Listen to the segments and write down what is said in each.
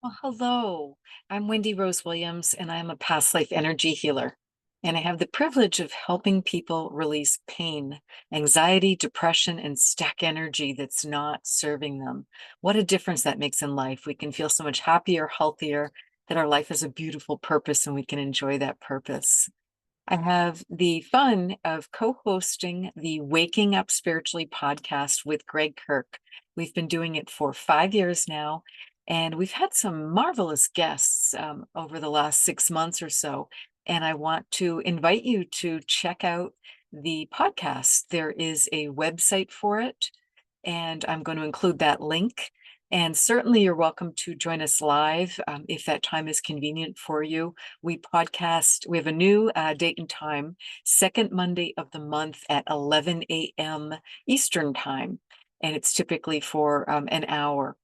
Well, hello. I'm Wendy Rose Williams, and I'm a past life energy healer. And I have the privilege of helping people release pain, anxiety, depression, and stack energy that's not serving them. What a difference that makes in life. We can feel so much happier, healthier, that our life has a beautiful purpose and we can enjoy that purpose. I have the fun of co-hosting the Waking Up Spiritually podcast with Greg Kirk. We've been doing it for 5 years now, and we've had some marvelous guests over the last 6 months or so. And I want to invite you to check out the podcast. There is a website for it, and I'm going to include that link. And certainly, you're welcome to join us live if that time is convenient for you. We podcast, we have a new date and time, second Monday of the month at 11 a.m. Eastern Time. And it's typically for an hour.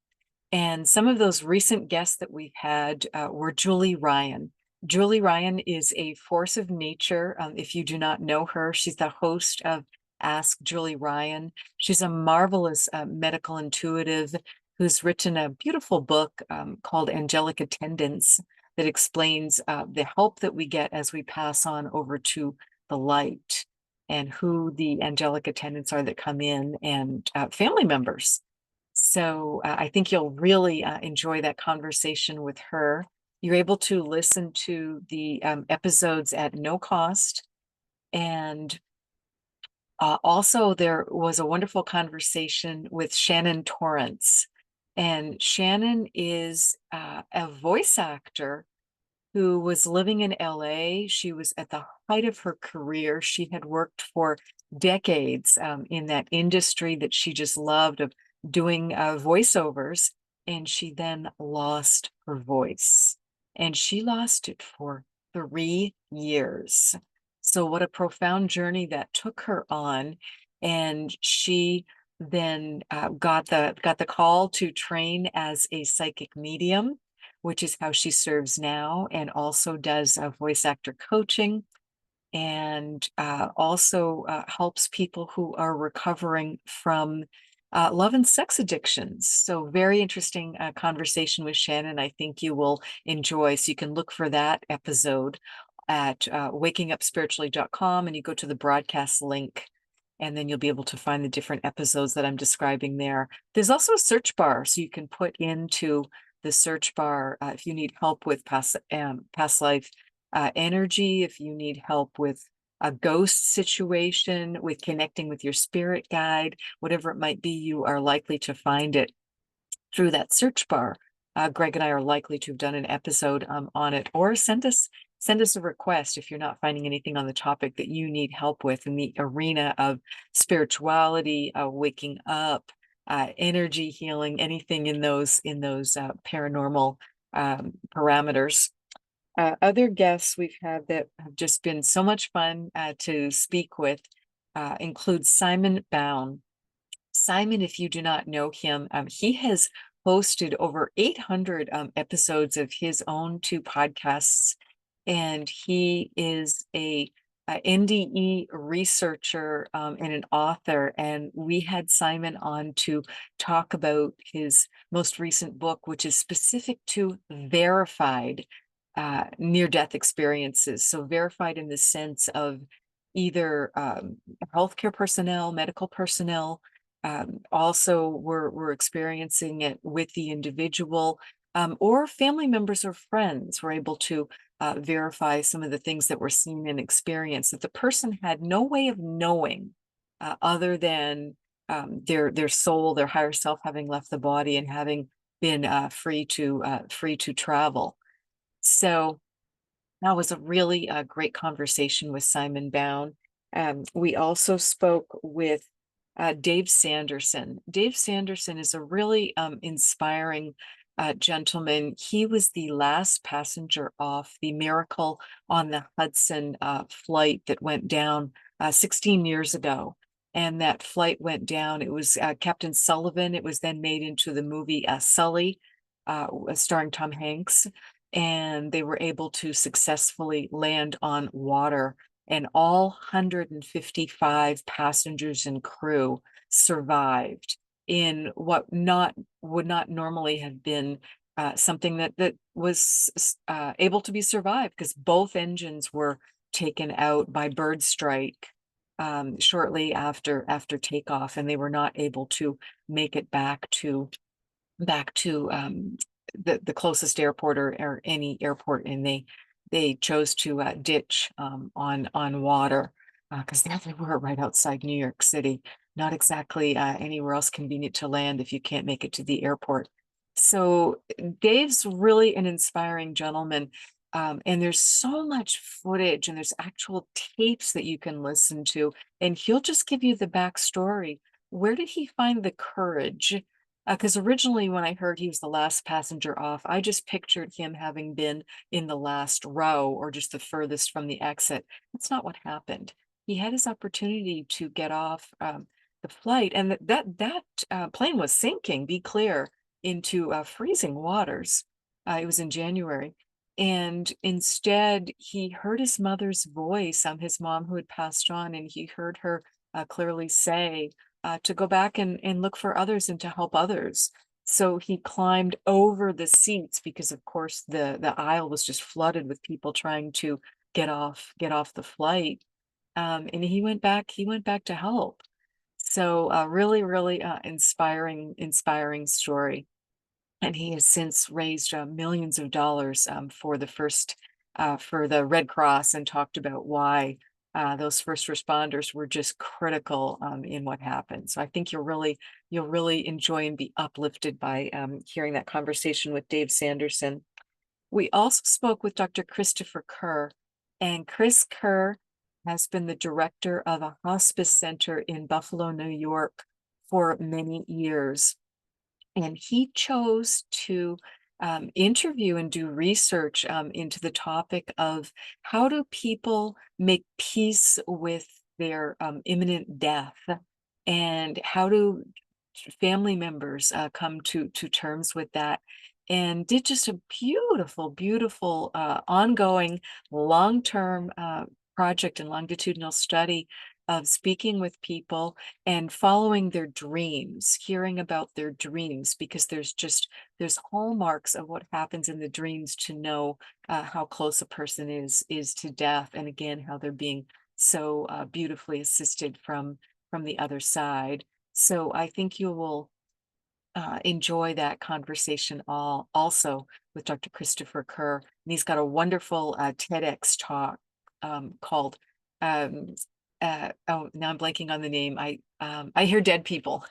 And some of those recent guests that we've had were Julie Ryan. Julie Ryan is a force of nature. If you do not know her, she's the host of Ask Julie Ryan. She's a marvelous medical intuitive who's written a beautiful book called Angelic Attendants that explains the help that we get as we pass on over to the light and who the angelic attendants are that come in and family members. So I think you'll really enjoy that conversation with her. You're able to listen to the episodes at no cost. And also, there was a wonderful conversation with Shannon Torrance. And Shannon is a voice actor who was living in LA. She was at the height of her career. She had worked for decades in that industry that she just loved of doing voiceovers. And she then lost her voice. And she lost it for 3 years. So, what a profound journey that took her on. And she then got the call to train as a psychic medium, which is how she serves now, and also does voice actor coaching, and also helps people who are recovering from love and sex addictions. So, very interesting conversation with Shannon. I think you will enjoy. So, you can look for that episode at wakingupspiritually.com, and you go to the broadcast link. And then you'll be able to find the different episodes that I'm describing there. There's also a search bar, so you can put into the search bar if you need help with past life energy, if you need help with a ghost situation, with connecting with your spirit guide, whatever it might be, you are likely to find it through that search bar. Greg and I are likely to have done an episode on it, or send us a request if you're not finding anything on the topic that you need help with in the arena of spirituality, waking up, energy healing, anything in those paranormal parameters. Other guests we've had that have just been so much fun to speak with include Simon Bown. Simon, if you do not know him, he has hosted over 800 episodes of his own two podcasts, and he is a NDE researcher and an author. And we had Simon on to talk about his most recent book, which is specific to verified near-death experiences. So verified in the sense of either healthcare personnel, medical personnel. Also, we're experiencing it with the individual, or family members or friends were able to verify some of the things that were seen and experienced that the person had no way of knowing other than their soul, their higher self having left the body and having been free to travel. So that was a really great conversation with Simon Bown. We also spoke with Dave Sanderson. Dave Sanderson is a really inspiring gentleman. He was the last passenger off the Miracle on the Hudson flight that went down 16 years ago. And that flight went down. It was Captain Sullivan. It was then made into the movie Sully, starring Tom Hanks. And they were able to successfully land on water, and all 155 passengers and crew survived in what not would not normally have been something that was able to be survived because both engines were taken out by bird strike shortly after takeoff, and they were not able to make it back to the closest airport or any airport, and they chose to ditch on water because there they were right outside New York City, not exactly anywhere else convenient to land if you can't make it to the airport. So Dave's really an inspiring gentleman. And there's so much footage and there's actual tapes that you can listen to, and he'll just give you the backstory. Where did he find the courage? Because originally, when I heard he was the last passenger off, I just pictured him having been in the last row or just the furthest from the exit. That's not what happened. He had his opportunity to get off the flight, and that plane was sinking, be clear, into freezing waters. It was in January. And instead, he heard his mother's voice, his mom who had passed on, and he heard her clearly say, to go back and look for others and to help others. So he climbed over the seats because, of course, the aisle was just flooded with people trying to get off the flight. And he went back. He went back to help. So really, really inspiring story. And he has since raised millions of dollars for the Red Cross, and talked about why those first responders were just critical in what happened. So I think you'll really enjoy and be uplifted by hearing that conversation with Dave Sanderson. We also spoke with Dr. Christopher Kerr, and Chris Kerr has been the director of a hospice center in Buffalo, New York for many years. And he chose to interview and do research into the topic of how do people make peace with their imminent death, and how do family members come to terms with that, and did just a beautiful ongoing long-term project and longitudinal study of speaking with people and following their dreams, hearing about their dreams, because there's hallmarks of what happens in the dreams to know how close a person is to death, and again how they're being so beautifully assisted from the other side. So I think you will enjoy that conversation also with Dr. Christopher Kerr. And he's got a wonderful TEDx talk called um, oh, now I'm blanking on the name. I hear dead people.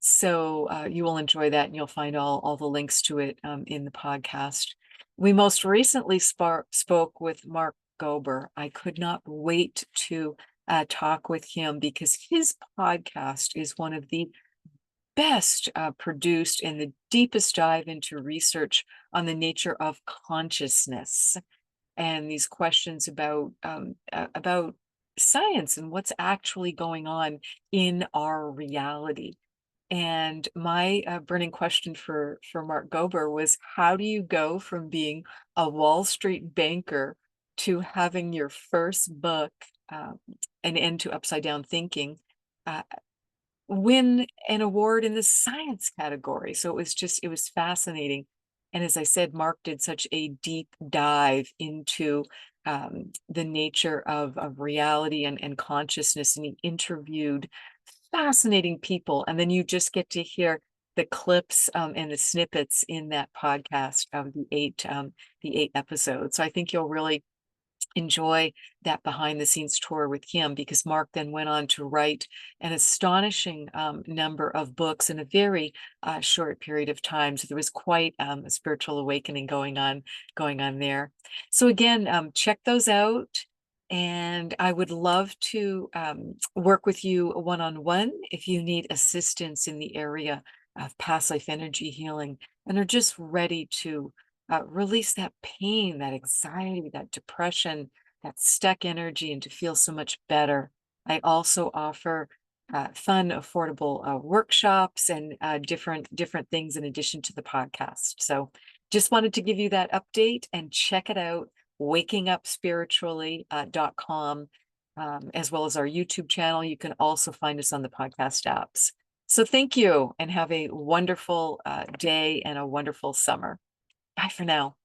So you will enjoy that, and you'll find all the links to it in the podcast. We most recently spoke with Mark Gober. I could not wait to talk with him because his podcast is one of the best produced and the deepest dive into research on the nature of consciousness and these questions about science and what's actually going on in our reality. And my burning question for Mark Gober was, how do you go from being a Wall Street banker to having your first book, An End to Upside Down Thinking, uh, win an award in the science category? So it was fascinating. And as I said, Mark did such a deep dive into the nature of reality and consciousness, and he interviewed fascinating people. And then you just get to hear the clips and the snippets in that podcast of the eight episodes. So I think you'll really enjoy that behind the scenes tour with him, because Mark then went on to write an astonishing number of books in a very short period of time. So there was quite a spiritual awakening going on there. So again, check those out. And I would love to work with you one-on-one if you need assistance in the area of past life energy healing and are just ready to release that pain, that anxiety, that depression, that stuck energy, and to feel so much better. I also offer fun, affordable workshops and different things in addition to the podcast. So just wanted to give you that update, and check it out, wakingupspiritually.com, as well as our YouTube channel. You can also find us on the podcast apps. So thank you and have a wonderful day and a wonderful summer. Bye for now.